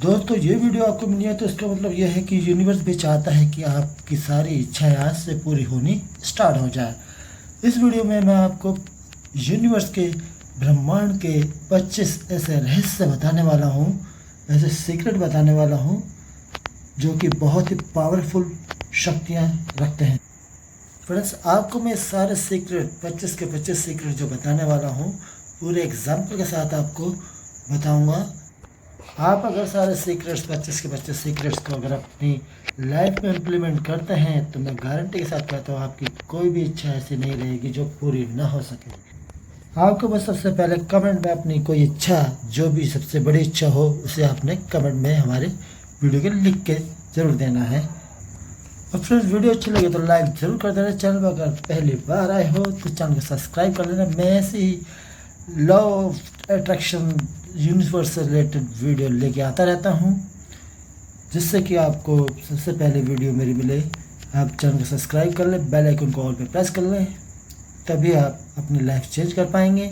दोस्तों ये वीडियो आपको मिली है तो इसका मतलब यह है कि यूनिवर्स भी चाहता है कि आपकी सारी इच्छाएं आज से पूरी होनी स्टार्ट हो जाए। इस वीडियो में मैं आपको यूनिवर्स के ब्रह्मांड के 25 ऐसे रहस्य बताने वाला हूँ, ऐसे सीक्रेट बताने वाला हूँ जो कि बहुत ही पावरफुल शक्तियाँ रखते हैं। फ्रेंड्स, आपको मैं सारे सीक्रेट 25 के 25 सीक्रेट जो बताने वाला हूँ पूरे एग्जाम्पल के साथ आपको बताऊँगा। आप अगर सारे सीक्रेट्स 25 के 25 सीक्रेट्स को अगर अपनी लाइफ में इम्प्लीमेंट करते हैं तो मैं गारंटी के साथ कहता हूँ आपकी कोई भी इच्छा ऐसी नहीं रहेगी जो पूरी ना हो सके। आपको बस सबसे पहले कमेंट में अपनी कोई इच्छा, जो भी सबसे बड़ी इच्छा हो, उसे आपने कमेंट में हमारे वीडियो के लिख के ज़रूर देना है। और फ्रेंड्स, वीडियो अच्छी लगे तो लाइक ज़रूर कर देना। चैनल पर अगर पहली बार आए हो तो चैनल को सब्सक्राइब कर लेना। मैं ऐसे ही लॉ ऑफ अट्रैक्शन यूनिवर्स से रिलेटेड वीडियो लेके आता रहता हूँ, जिससे कि आपको सबसे पहले वीडियो मेरी मिले। आप चैनल को सब्सक्राइब कर लें, बेल आइकन को ऑल पे प्रेस कर लें, तभी आप अपनी लाइफ चेंज कर पाएंगे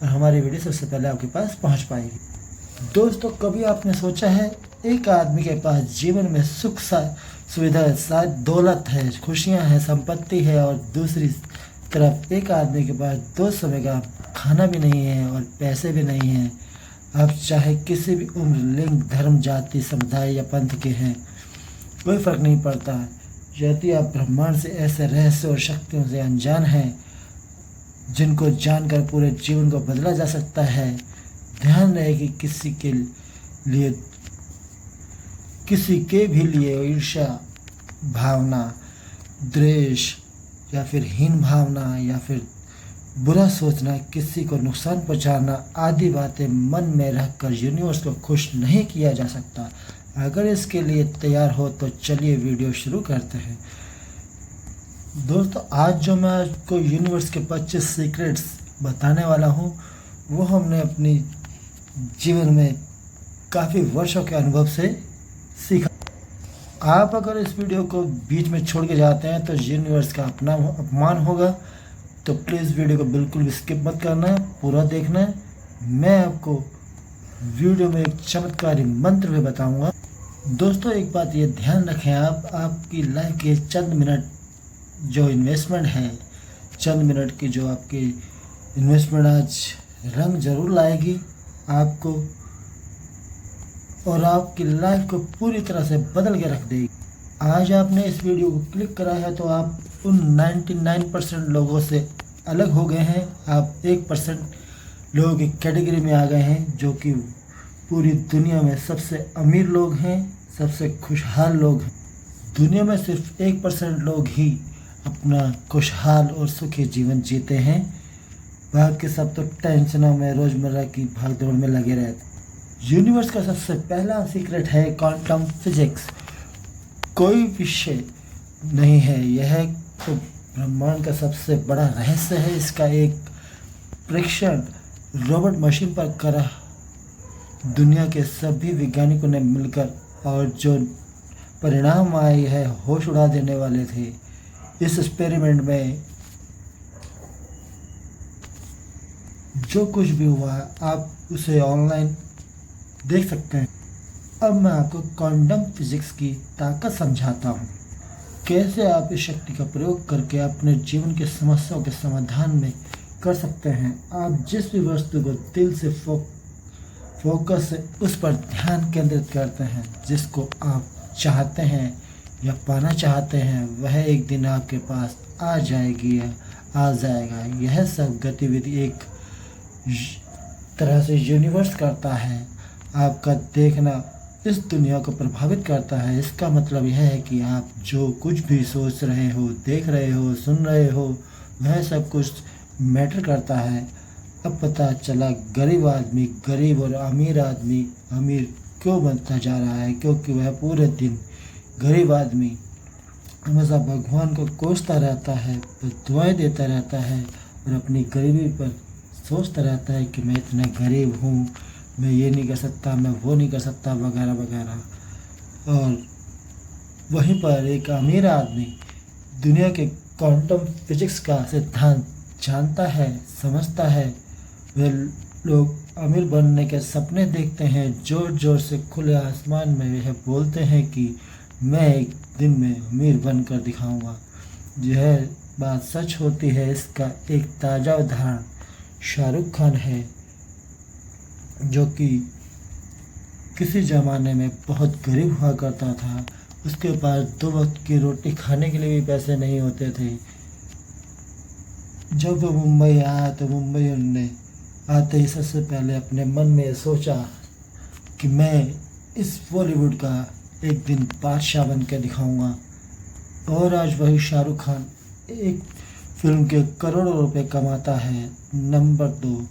और हमारी वीडियो सबसे पहले आपके पास पहुँच पाएगी। दोस्तों, कभी आपने सोचा है एक आदमी के पास जीवन में सुख सुविधा, शायद दौलत है, खुशियाँ हैं, संपत्ति है, और दूसरी तरफ एक आदमी के पास 2 समय का खाना भी नहीं है और पैसे भी नहीं हैं। आप चाहे किसी भी उम्र, लिंग, धर्म, जाति, समुदाय या पंथ के हैं, कोई फ़र्क नहीं पड़ता। यदि आप ब्रह्मांड से ऐसे रहस्य और शक्तियों से अनजान हैं जिनको जानकर पूरे जीवन को बदला जा सकता है, ध्यान रहे कि किसी के भी लिए ईर्ष्या भावना, द्वेष या फिर हीन भावना या फिर बुरा सोचना, किसी को नुकसान पहुंचाना आदि बातें मन में रखकर यूनिवर्स को खुश नहीं किया जा सकता। अगर इसके लिए तैयार हो तो चलिए वीडियो शुरू करते हैं। दोस्तों, आज जो मैं आपको यूनिवर्स के 25 सीक्रेट्स बताने वाला हूँ वो हमने अपनी जीवन में काफ़ी वर्षों के अनुभव से सीखा। आप अगर इस वीडियो को बीच में छोड़ के जाते हैं तो यूनिवर्स का अपना अपमान होगा, तो प्लीज़ वीडियो को बिल्कुल भी स्किप मत करना है, पूरा देखना है। मैं आपको वीडियो में एक चमत्कारी मंत्र भी बताऊंगा। दोस्तों, एक बात ये ध्यान रखें, आपकी लाइफ के चंद मिनट जो इन्वेस्टमेंट है, चंद मिनट की जो आपकी इन्वेस्टमेंट आज रंग ज़रूर लाएगी आपको और आपकी लाइफ को पूरी तरह से बदल के रख देगी। आज आपने इस वीडियो को क्लिक करा है तो आप उन 99% लोगों से अलग हो गए हैं। आप 1% लोगों की कैटेगरी में आ गए हैं, जो कि पूरी दुनिया में सबसे अमीर लोग हैं, सबसे खुशहाल लोग हैं। दुनिया में सिर्फ 1% लोग ही अपना खुशहाल और सुखी जीवन जीते हैं। बाकी सब तो टेंशनों में, रोज़मर्रा की भागदौड़ में लगे रहते हैं। यूनिवर्स का सबसे पहला सीक्रेट है क्वांटम फिजिक्स। कोई विषय नहीं है, यह तो ब्रह्मांड का सबसे बड़ा रहस्य है। इसका एक परीक्षण रोबोट मशीन पर करा दुनिया के सभी वैज्ञानिकों ने मिलकर, और जो परिणाम आए है होश उड़ा देने वाले थे। इस एक्सपेरिमेंट में जो कुछ भी हुआ आप उसे ऑनलाइन देख सकते हैं। अब मैं आपको क्वांटम फिजिक्स की ताकत समझाता हूँ, कैसे आप इस शक्ति का प्रयोग करके अपने जीवन की समस्याओं के समाधान में कर सकते हैं। आप जिस भी वस्तु को दिल से फोकस से उस पर ध्यान केंद्रित करते हैं, जिसको आप चाहते हैं या पाना चाहते हैं, वह एक दिन आपके पास आ जाएगी या आ जाएगा। यह सब गतिविधि एक तरह से यूनिवर्स करता है। आपका देखना इस दुनिया को प्रभावित करता है। इसका मतलब यह है कि आप जो कुछ भी सोच रहे हो, देख रहे हो, सुन रहे हो, वह सब कुछ मैटर करता है। अब पता चला गरीब आदमी गरीब और अमीर आदमी अमीर क्यों बनता जा रहा है, क्योंकि वह पूरे दिन गरीब आदमी हमेशा भगवान को कोसता रहता है, दुआएं देता रहता है और अपनी गरीबी पर सोचता रहता है कि मैं इतना गरीब हूँ, मैं ये नहीं कर सकता, मैं वो नहीं कर सकता, वगैरह वगैरह। और वहीं पर एक अमीर आदमी दुनिया के क्वांटम फिजिक्स का सिद्धांत जानता है, समझता है, वह लोग अमीर बनने के सपने देखते हैं, जोर जोर से खुले आसमान में यह बोलते हैं कि मैं एक दिन में अमीर बनकर दिखाऊंगा। यह बात सच होती है, इसका एक ताज़ा उदाहरण शाहरुख खान है, जो कि किसी ज़माने में बहुत गरीब हुआ करता था। उसके पास 2 वक्त की रोटी खाने के लिए भी पैसे नहीं होते थे। जब वो मुंबई आया तो मुंबई उनने आते ही सबसे पहले अपने मन में सोचा कि मैं इस बॉलीवुड का एक दिन बादशाह बन के दिखाऊंगा। और आज वही शाहरुख खान एक फिल्म के करोड़ों रुपए कमाता है। नंबर 2,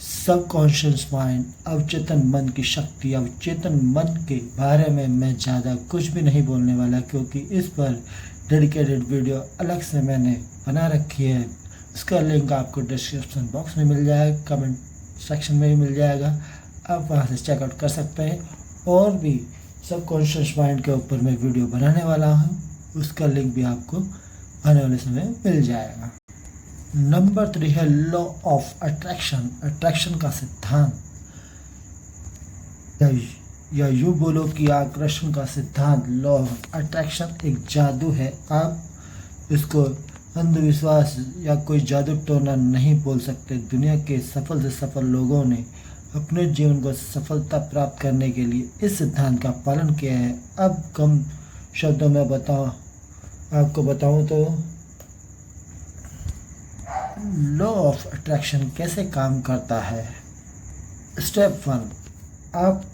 सबकॉन्शियस माइंड, अवचेतन मन की शक्ति। अवचेतन मन के बारे में मैं ज़्यादा कुछ भी नहीं बोलने वाला, क्योंकि इस पर डेडिकेटेड वीडियो अलग से मैंने बना रखी है। उसका लिंक आपको डिस्क्रिप्शन बॉक्स में मिल जाएगा, कमेंट सेक्शन में भी मिल जाएगा, आप वहाँ से चेकआउट कर सकते हैं। और भी सबकॉन्शियस माइंड के ऊपर मैं वीडियो बनाने वाला हूँ, उसका लिंक भी आपको आने वाले समय में मिल जाएगा। नंबर 3 है लॉ ऑफ अट्रैक्शन, अट्रैक्शन का सिद्धांत, या यूँ बोलो कि आकर्षण का सिद्धांत। लॉ ऑफ अट्रैक्शन एक जादू है। आप इसको अंधविश्वास या कोई जादू टोना नहीं बोल सकते। दुनिया के सफल से सफल लोगों ने अपने जीवन को सफलता प्राप्त करने के लिए इस सिद्धांत का पालन किया है। अब कम शब्दों में आपको बताऊं तो लॉ ऑफ अट्रैक्शन कैसे काम करता है। स्टेप 1, आप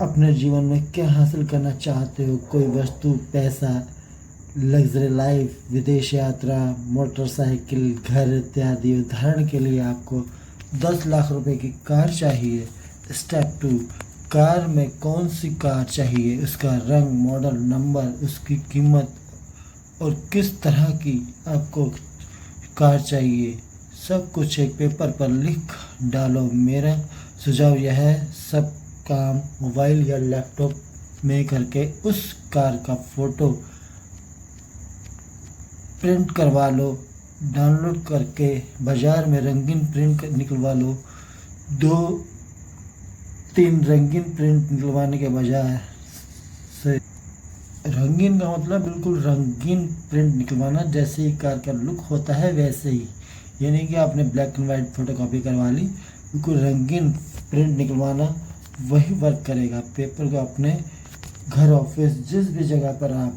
अपने जीवन में क्या हासिल करना चाहते हो? कोई वस्तु, पैसा, लग्जरी लाइफ, विदेश यात्रा, मोटरसाइकिल, घर इत्यादि। उदाहरण के लिए आपको 10 लाख रुपए की कार चाहिए। स्टेप 2, कार में कौन सी कार चाहिए, उसका रंग, मॉडल, नंबर, उसकी कीमत और किस तरह की आपको कार चाहिए, सब कुछ एक पेपर पर लिख डालो। मेरा सुझाव यह है, सब काम मोबाइल या लैपटॉप में करके उस कार का फोटो प्रिंट करवा लो। डाउनलोड करके बाज़ार में रंगीन प्रिंट निकलवा लो। 2-3 रंगीन प्रिंट निकलवाने के बजाय से, रंगीन का मतलब बिल्कुल रंगीन प्रिंट निकलवाना, जैसे ही कार का लुक होता है वैसे ही। यानी कि आपने black and white photo copy करवा ली, बिल्कुल रंगीन प्रिंट निकलवाना, वही वर्क करेगा। पेपर को अपने घर, ऑफिस, जिस भी जगह पर आप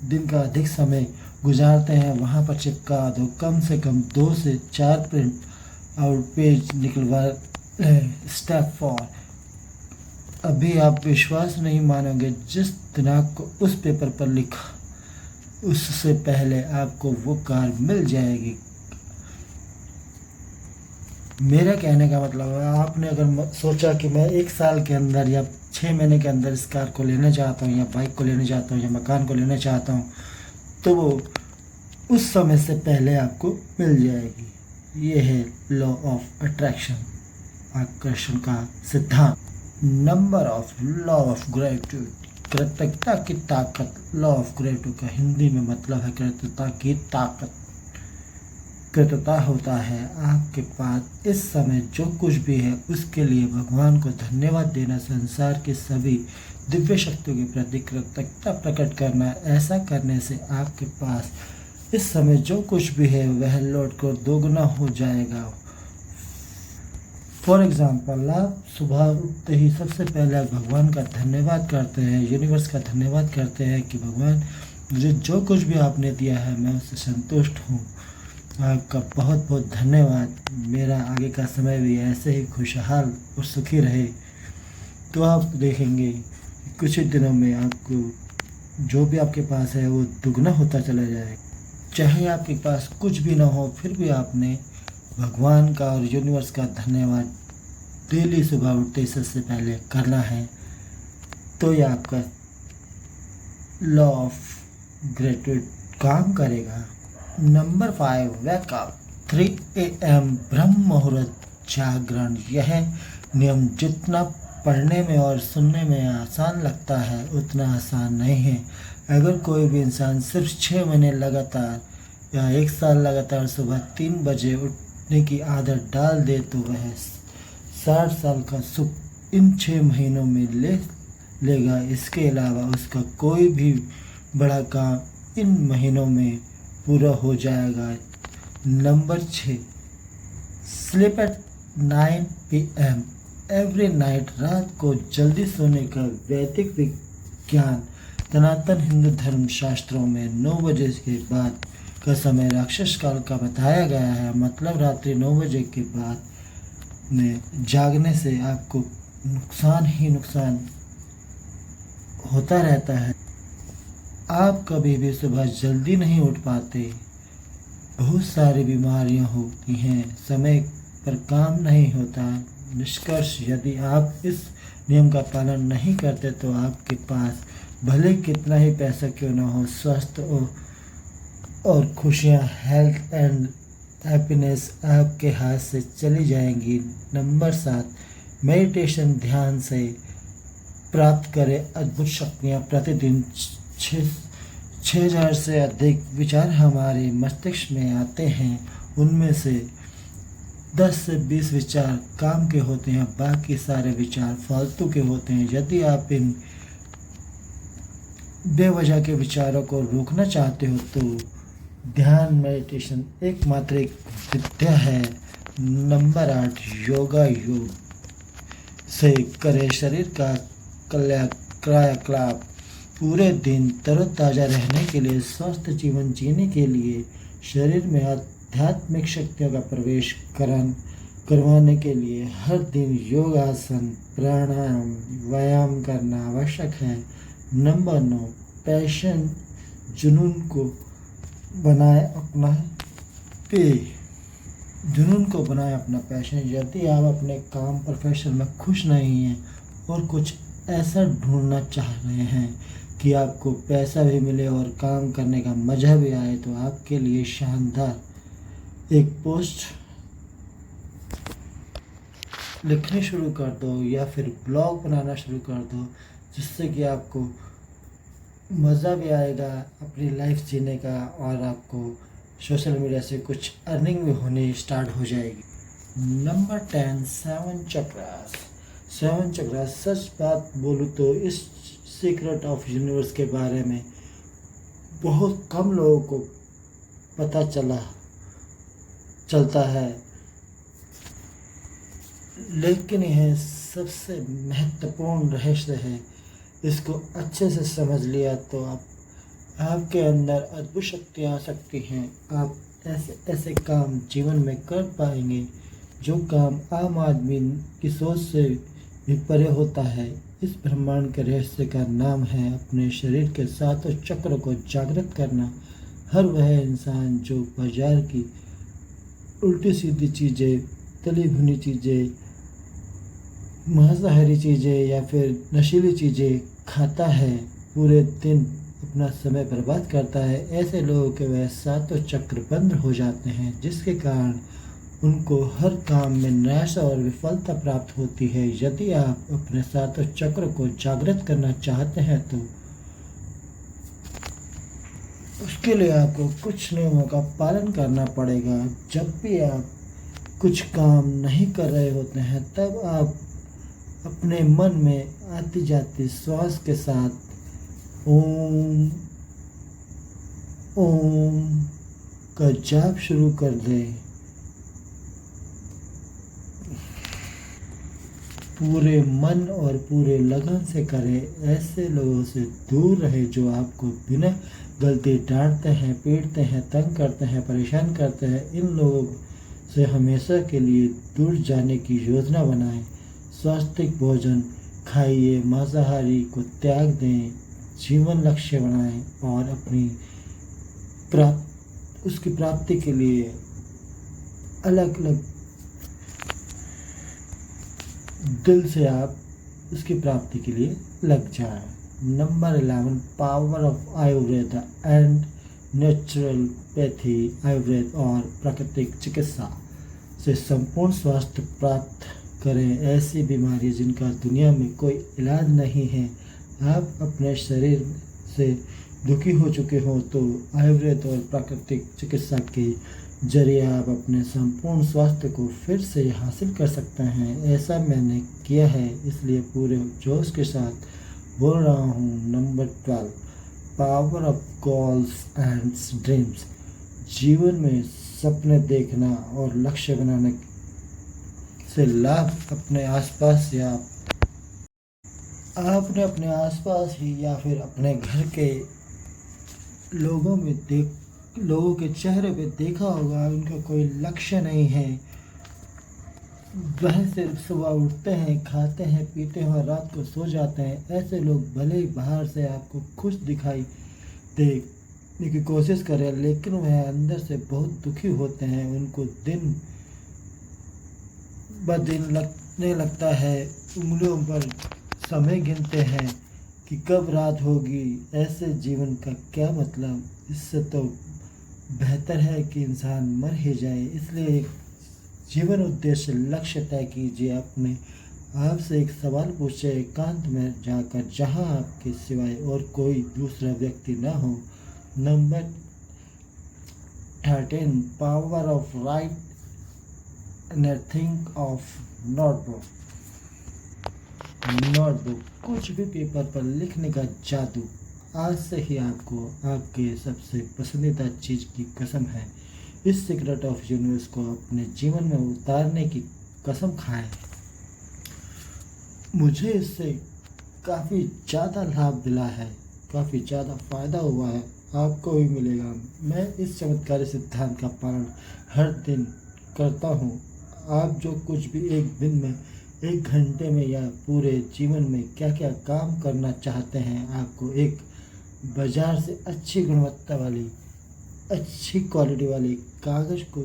दिन का अधिक समय गुजारते हैं वहाँ पर चिपका दो। कम से कम 2 से 4 प्रिंट आउट पेज निकलवा। स्टेप 4, अभी आप विश्वास नहीं मानोगे, जिस दिन आपको उस पेपर पर लिखा उससे पहले आपको वो कार मिल जाएगी। मेरा कहने का मतलब है, आपने अगर सोचा कि मैं 1 साल के अंदर या 6 महीने के अंदर इस कार को लेना चाहता हूँ, या बाइक को लेना चाहता हूँ, या मकान को लेना चाहता हूँ, तो वो उस समय से पहले आपको मिल जाएगी। ये है लॉ ऑफ अट्रैक्शन, आकर्षण का सिद्धांत। Number of law of gravity, कृतज्ञता की ताकत। लॉ ऑफ ग्रेविटी का हिंदी में मतलब है कृतज्ञता की ताकत। कृतज्ञता होता है आपके पास इस समय जो कुछ भी है उसके लिए भगवान को धन्यवाद देना, संसार के सभी दिव्य शक्तियों के प्रति कृतज्ञता प्रकट करना। ऐसा करने से आपके पास इस समय जो कुछ भी है वह लौट कर दोगुना हो जाएगा। फॉर एग्ज़ाम्पल, आप सुबह उठते ही सबसे पहले आप भगवान का धन्यवाद करते हैं, यूनिवर्स का धन्यवाद करते हैं कि भगवान मुझे जो कुछ भी आपने दिया है मैं उससे संतुष्ट हूँ, आपका बहुत बहुत धन्यवाद। मेरा आगे का समय भी ऐसे ही खुशहाल और सुखी रहे। तो आप देखेंगे कुछ ही दिनों में आपको जो भी आपके पास है वो दुगना होता चला जाएगा। चाहे आपके पास कुछ भी ना हो, फिर भी आपने भगवान का और यूनिवर्स का धन्यवाद डेली सुबह उठते ही सबसे पहले करना है। तो ये आपका लॉ ऑफ ग्रेटिट्यूड काम करेगा। नंबर 5, वेकअप 3 AM ब्रह्म मुहूर्त जागरण। यह नियम जितना पढ़ने में और सुनने में आसान लगता है उतना आसान नहीं है। अगर कोई भी इंसान सिर्फ 6 महीने लगातार या 1 साल लगातार सुबह 3 बजे ने की आदत डाल दे तो वह 60 साल का सुख इन 6 महीनों में ले लेगा। इसके अलावा उसका कोई भी बड़ा काम इन महीनों में पूरा हो जाएगा। Number 6, sleep at 9 PM every night. रात को जल्दी सोने का वैदिक विज्ञान सनातन हिंदू धर्म शास्त्रों में 9 बजे के बाद का समय राक्षस काल का बताया गया है। मतलब रात्रि 9 बजे के बाद में जागने से आपको नुकसान ही नुकसान होता रहता है। आप कभी भी सुबह जल्दी नहीं उठ पाते, बहुत सारी बीमारियां होती हैं, समय पर काम नहीं होता। निष्कर्ष, यदि आप इस नियम का पालन नहीं करते तो आपके पास भले कितना ही पैसा क्यों ना हो, स्वस्थ और खुशियां, हेल्थ एंड हैप्पीनेस आपके हाथ से चली जाएंगी। Number 7, meditation. ध्यान से प्राप्त करें अद्भुत शक्तियाँ। प्रतिदिन 6000 से अधिक विचार हमारे मस्तिष्क में आते हैं। उनमें से 10 से 20 विचार काम के होते हैं, बाकी सारे विचार फालतू के होते हैं। यदि आप इन बेवजह के विचारों को रोकना चाहते हो तो ध्यान, मेडिटेशन एकमात्र एक विद्या है। नंबर 8, योगा। योग से करें शरीर का क्रियाकलाप। पूरे दिन तरोताज़ा रहने के लिए, स्वस्थ जीवन जीने के लिए, शरीर में आध्यात्मिक शक्तियों का प्रवेश करवाने के लिए हर दिन योगासन, प्राणायाम, व्यायाम करना आवश्यक है। Number 9, passion. जुनून को बनाए अपना पैशन। यदि आप अपने काम, प्रोफेशन में खुश नहीं हैं और कुछ ऐसा ढूंढना चाह रहे हैं कि आपको पैसा भी मिले और काम करने का मज़ा भी आए, तो आपके लिए शानदार एक पोस्ट लिखनी शुरू कर दो या फिर ब्लॉग बनाना शुरू कर दो, जिससे कि आपको मज़ा भी आएगा अपनी लाइफ जीने का और आपको सोशल मीडिया से कुछ अर्निंग भी होनी स्टार्ट हो जाएगी। नंबर 10, 7 चक्रास। 7 चक्रास, सच बात बोलूँ तो इस सीक्रेट ऑफ यूनिवर्स के बारे में बहुत कम लोगों को पता चलता है, लेकिन यह सबसे महत्वपूर्ण रहस्य है। इसको अच्छे से समझ लिया तो आपके अंदर अद्भुत शक्तियाँ आ सकती हैं। आप ऐसे काम जीवन में कर पाएंगे जो काम आम आदमी की सोच से भी परे होता है। इस ब्रह्मांड के रहस्य का नाम है अपने शरीर के 7 चक्र को जागृत करना। हर वह इंसान जो बाजार की उल्टी सीधी चीज़ें, तली भुनी चीज़ें, मांसाहारी चीज़ें या फिर नशीली चीज़ें खाता है, पूरे दिन अपना समय बर्बाद करता है, ऐसे लोगों के वह 7 चक्र बंद हो जाते हैं, जिसके कारण उनको हर काम में निराशा और विफलता प्राप्त होती है। यदि आप अपने 7 चक्र को जागृत करना चाहते हैं तो उसके लिए आपको कुछ नियमों का पालन करना पड़ेगा। जब भी आप कुछ काम नहीं कर रहे होते हैं तब आप अपने मन में आती जाती श्वास के साथ ओम ओम का जाप शुरू कर दें। पूरे मन और पूरे लगन से करें। ऐसे लोगों से दूर रहे जो आपको बिना गलती डांटते हैं, पीटते हैं, तंग करते हैं, परेशान करते हैं। इन लोगों से हमेशा के लिए दूर जाने की योजना बनाएं। स्वास्थ्यिक भोजन खाइए, मांसाहारी को त्याग दें, जीवन लक्ष्य बनाएं और अपनी उसकी प्राप्ति के लिए अलग अलग दिल से आप उसकी प्राप्ति के लिए लग जाएं। Number 11, power of Ayurveda and naturopathy. Ayurveda और प्राकृतिक चिकित्सा से संपूर्ण स्वास्थ्य प्राप्त करें। ऐसी बीमारी जिनका दुनिया में कोई इलाज नहीं है। आप अपने शरीर से दुखी हो चुके हो तो आयुर्वेद और प्राकृतिक चिकित्सा के जरिए आप अपने संपूर्ण स्वास्थ्य को फिर से हासिल कर सकते हैं। ऐसा मैंने किया है, इसलिए पूरे जोश के साथ बोल रहा हूँ। Number 12, power of goals and dreams. जीवन में सपने देखना और लक्ष्य बनाने से लाभ अपने आसपास या आपने अपने आसपास ही या फिर अपने घर के लोगों के चेहरे पे देखा होगा, उनका कोई लक्ष्य नहीं है। वह सिर्फ सुबह उठते हैं, खाते हैं, पीते हैं और रात को सो जाते हैं। ऐसे लोग भले ही बाहर से आपको खुश दिखाई देने की कोशिश करें, लेकिन वह अंदर से बहुत दुखी होते हैं। उनको दिन ब दिन लगने लगता है, उंगलियों पर समय गिनते हैं कि कब रात होगी। ऐसे जीवन का क्या मतलब? इससे तो बेहतर है कि इंसान मर ही जाए। इसलिए एक जीवन उद्देश्य लक्ष्य तय कीजिए। अपने आप से एक सवाल पूछे, एकांत में जाकर, जहां आपके सिवाय और कोई दूसरा व्यक्ति ना हो। Number 13, power of right nothing of notebook. Notebook, कुछ भी पेपर पर लिखने का जादू। आज से ही आपको आपके सबसे पसंदीदा चीज़ की कसम है, इस सीक्रेट ऑफ यूनिवर्स को अपने जीवन में उतारने की कसम खाएं। मुझे इससे काफ़ी ज़्यादा लाभ मिला है, काफ़ी ज़्यादा फ़ायदा हुआ है, आपको भी मिलेगा। मैं इस चमत्कारी सिद्धांत का पालन हर दिन करता हूँ। आप जो कुछ भी एक दिन में, एक घंटे में या पूरे जीवन में क्या क्या काम करना चाहते हैं, आपको एक बाज़ार से अच्छी गुणवत्ता वाली, अच्छी क्वालिटी वाली कागज़ को,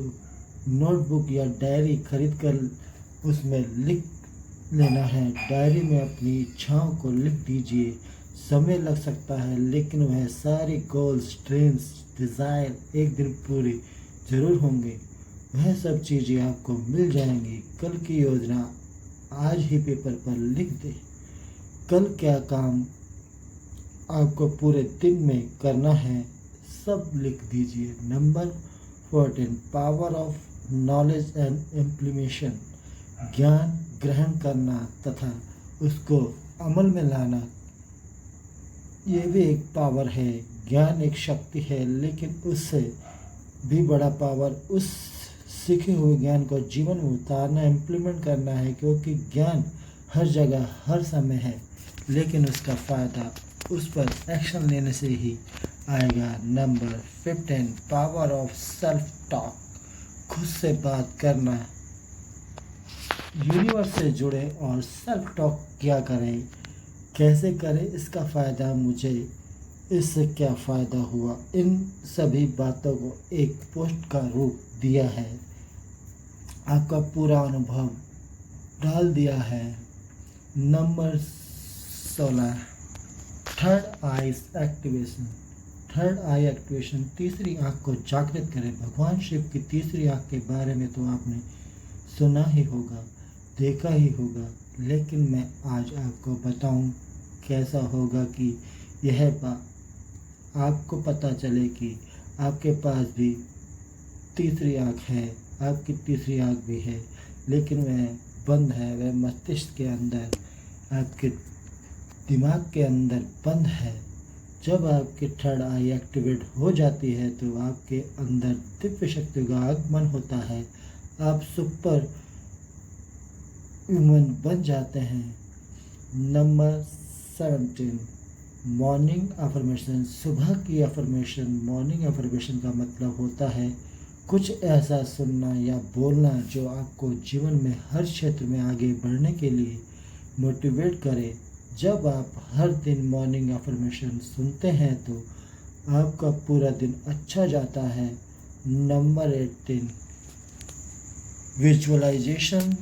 नोटबुक या डायरी खरीद कर उसमें लिख लेना है। डायरी में अपनी इच्छाओं को लिख दीजिए। समय लग सकता है, लेकिन वह सारी गोल्स, ड्रीम्स, डिज़ायर एक दिन पूरी ज़रूर होंगे। वह सब चीज़ें आपको मिल जाएंगी। कल की योजना आज ही पेपर पर लिख दें। कल क्या काम आपको पूरे दिन में करना है, सब लिख दीजिए। Number 14, power of knowledge and implementation. ज्ञान ग्रहण करना तथा उसको अमल में लाना, ये भी एक पावर है। ज्ञान एक शक्ति है, लेकिन उससे भी बड़ा पावर उस सीखे हुए ज्ञान को जीवन में उतारना, इम्प्लीमेंट करना है। क्योंकि ज्ञान हर जगह हर समय है, लेकिन उसका फ़ायदा उस पर एक्शन लेने से ही आएगा। Number 15, power of self talk. खुद से बात करना। यूनिवर्स से जुड़े और सेल्फ टॉक क्या करें, कैसे करें, इसका फ़ायदा मुझे, इससे क्या फ़ायदा हुआ, इन सभी बातों को एक पोस्ट का रूप दिया है, आपका पूरा अनुभव डाल दिया है। नंबर 16, थर्ड आई एक्टिवेशन। थर्ड आई एक्टिवेशन, तीसरी आँख को जागृत करें। भगवान शिव की तीसरी आँख के बारे में तो आपने सुना ही होगा, देखा ही होगा, लेकिन मैं आज आपको बताऊं कैसा होगा कि यह बात आपको पता चले कि आपके पास भी तीसरी आँख है। आपकी तीसरी आँख भी है, लेकिन वह बंद है, वह मस्तिष्क के अंदर, आपके दिमाग के अंदर बंद है। जब आपकी थर्ड आई एक्टिवेट हो जाती है तो आपके अंदर दिव्य शक्ति का आगमन होता है। आप सुपर ह्यूमन बन जाते हैं। Number 17, morning affirmation. सुबह की अफर्मेशन। मॉर्निंग अफर्मेशन का मतलब होता है कुछ ऐसा सुनना या बोलना जो आपको जीवन में हर क्षेत्र में आगे बढ़ने के लिए मोटिवेट करे। जब आप हर दिन मॉर्निंग अफर्मेशन सुनते हैं तो आपका पूरा दिन अच्छा जाता है। Number 18, visualisation.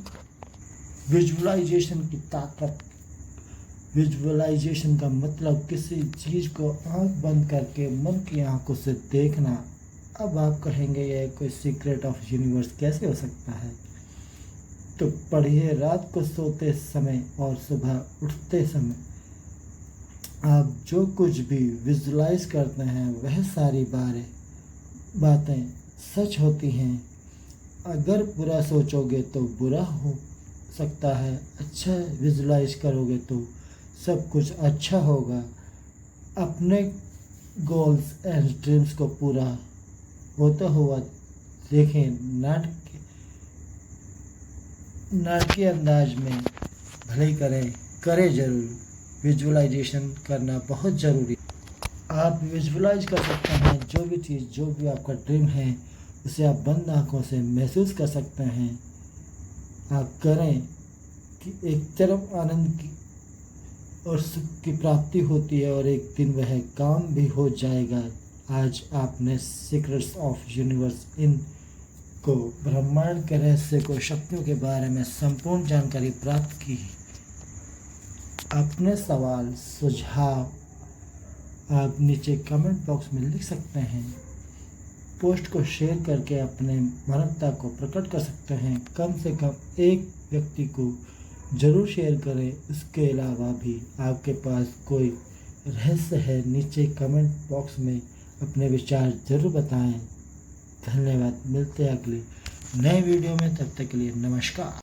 विजुअलाइजेशन की ताकत। विजुअलाइजेशन का मतलब किसी चीज़ को आंख बंद करके मन की आंखों से देखना। अब आप कहेंगे यह कोई सीक्रेट ऑफ यूनिवर्स कैसे हो सकता है? तो पढ़िए, रात को सोते समय और सुबह उठते समय आप जो कुछ भी विजुलाइज करते हैं वह सारी बातें सच होती हैं। अगर बुरा सोचोगे तो बुरा हो सकता है, अच्छा विजुलाइज करोगे तो सब कुछ अच्छा होगा। अपने गोल्स एंड ड्रीम्स को पूरा होता हुआ देखें। नाटकीय अंदाज में भले ही करें ज़रूर। विजुअलाइजेशन करना बहुत ज़रूरी। आप विजुअलाइज कर सकते हैं जो भी चीज़, जो भी आपका ड्रीम है, उसे आप बंद आँखों से महसूस कर सकते हैं। आप करें कि एक तरफ आनंद की और सुख की प्राप्ति होती है और एक दिन वह काम भी हो जाएगा। आज आपने सीक्रेट्स ऑफ यूनिवर्स इन को, ब्रह्मांड के रहस्य को, शक्तियों के बारे में संपूर्ण जानकारी प्राप्त की। अपने सवाल सुझाव आप नीचे कमेंट बॉक्स में लिख सकते हैं। पोस्ट को शेयर करके अपने मानवता को प्रकट कर सकते हैं। कम से कम एक व्यक्ति को ज़रूर शेयर करें। उसके अलावा भी आपके पास कोई रहस्य है, नीचे कमेंट बॉक्स में अपने विचार ज़रूर बताएं। धन्यवाद। मिलते हैं अगले नए वीडियो में, तब तक के लिए नमस्कार।